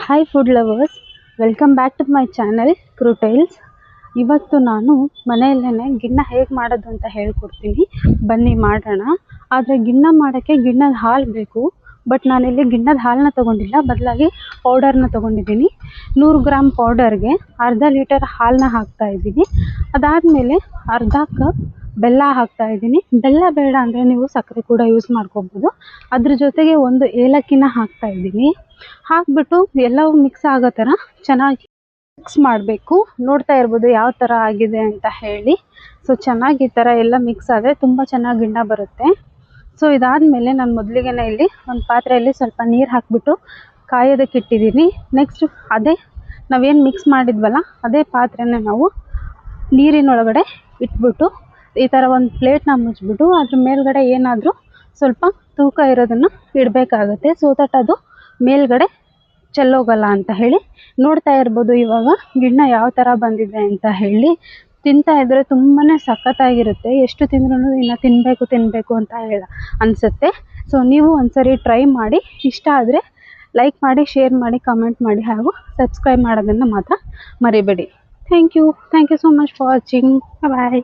Hi food lovers, welcome back to my channel ಕ್ರೂಟೈಲ್ಸ್. ಇವತ್ತು ನಾನು ಮನೆಯಲ್ಲೇ ಗಿಣ್ಣ ಹೇಗೆ ಮಾಡೋದು ಅಂತ ಹೇಳ್ಕೊಡ್ತೀನಿ. ಬನ್ನಿ ಮಾಡೋಣ. ಆದರೆ ಗಿಣ್ಣ ಮಾಡೋಕ್ಕೆ ಗಿಣ್ಣದ ಹಾಲು ಬೇಕು. ಬಟ್ ನಾನಿಲ್ಲಿ ಗಿಣ್ಣದ ಹಾಲನ್ನ ತೊಗೊಂಡಿಲ್ಲ, ಬದಲಾಗಿ ಪೌಡರ್ನ ತೊಗೊಂಡಿದ್ದೀನಿ. 100 ಗ್ರಾಮ್ ಪೌಡರ್ಗೆ ಅರ್ಧ ಲೀಟರ್ ಹಾಲನ್ನ ಹಾಕ್ತಾಯಿದ್ದೀನಿ. ಅದಾದಮೇಲೆ ಅರ್ಧ ಕಪ್ ಬೆಲ್ಲ ಹಾಕ್ತಾಯಿದ್ದೀನಿ. ಬೆಲ್ಲ ಬೇಡ ಅಂದರೆ ನೀವು ಸಕ್ಕರೆ ಕೂಡ ಯೂಸ್ ಮಾಡ್ಕೊಬೋದು. ಅದ್ರ ಜೊತೆಗೆ ಒಂದು ಏಲಕ್ಕಿನ ಹಾಕ್ತಾಯಿದ್ದೀನಿ. ಹಾಕಿಬಿಟ್ಟು ಎಲ್ಲವೂ ಮಿಕ್ಸ್ ಆಗೋ ಥರ ಚೆನ್ನಾಗಿ ಮಿಕ್ಸ್ ಮಾಡಬೇಕು. ನೋಡ್ತಾ ಇರ್ಬೋದು ಯಾವ ಥರ ಆಗಿದೆ ಅಂತ ಹೇಳಿ. ಸೊ ಚೆನ್ನಾಗಿ ಈ ಥರ ಎಲ್ಲ ಮಿಕ್ಸ್ ಆದರೆ ತುಂಬ ಚೆನ್ನಾಗಿ ಗಿಣ್ಣ ಬರುತ್ತೆ. ಸೊ ಇದಾದಮೇಲೆ ನಾನು ಮೊದಲಿಗೆ ಇಲ್ಲಿ ಒಂದು ಪಾತ್ರೆಯಲ್ಲಿ ಸ್ವಲ್ಪ ನೀರು ಹಾಕಿಬಿಟ್ಟು ಕಾಯೋದಕ್ಕೆ ಇಟ್ಟಿದ್ದೀನಿ. ನೆಕ್ಸ್ಟ್ ಅದೇ ನಾವೇನು ಮಿಕ್ಸ್ ಮಾಡಿದ್ವಲ್ಲ ಅದೇ ಪಾತ್ರೆನ ನಾವು ನೀರಿನೊಳಗಡೆ ಇಟ್ಬಿಟ್ಟು ಈ ಥರ ಒಂದು ಪ್ಲೇಟ್ನ ಮುಚ್ಚಿಬಿಟ್ಟು ಅದ್ರ ಮೇಲ್ಗಡೆ ಏನಾದರೂ ಸ್ವಲ್ಪ ತೂಕ ಇರೋದನ್ನು ಇಡಬೇಕಾಗತ್ತೆ. ಸೊ ದಟ್ ಅದು ಮೇಲ್ಗಡೆ ಚೆಲ್ಲೋಗಲ್ಲ ಅಂತ ಹೇಳಿ. ನೋಡ್ತಾ ಇರ್ಬೋದು ಇವಾಗ ಗಿಣ್ಣ ಯಾವ ಥರ ಬಂದಿದೆ ಅಂತ ಹೇಳಿ. ತಿಂತಾ ಇದ್ದರೆ ತುಂಬಾ ಸಖತ್ತಾಗಿರುತ್ತೆ. ಎಷ್ಟು ತಿಂದ್ರೂ ಇನ್ನು ತಿನ್ನಬೇಕು ಅಂತ ಅನಿಸುತ್ತೆ. ಸೊ ನೀವು ಒಂದ್ಸರಿ ಟ್ರೈ ಮಾಡಿ. ಇಷ್ಟ ಆದರೆ ಲೈಕ್ ಮಾಡಿ, ಶೇರ್ ಮಾಡಿ, ಕಮೆಂಟ್ ಮಾಡಿ ಹಾಗೂ ಸಬ್ಸ್ಕ್ರೈಬ್ ಮಾಡೋದನ್ನು ಮಾತ್ರ ಮರಿಬೇಡಿ. Thank you so much for watching. Bye.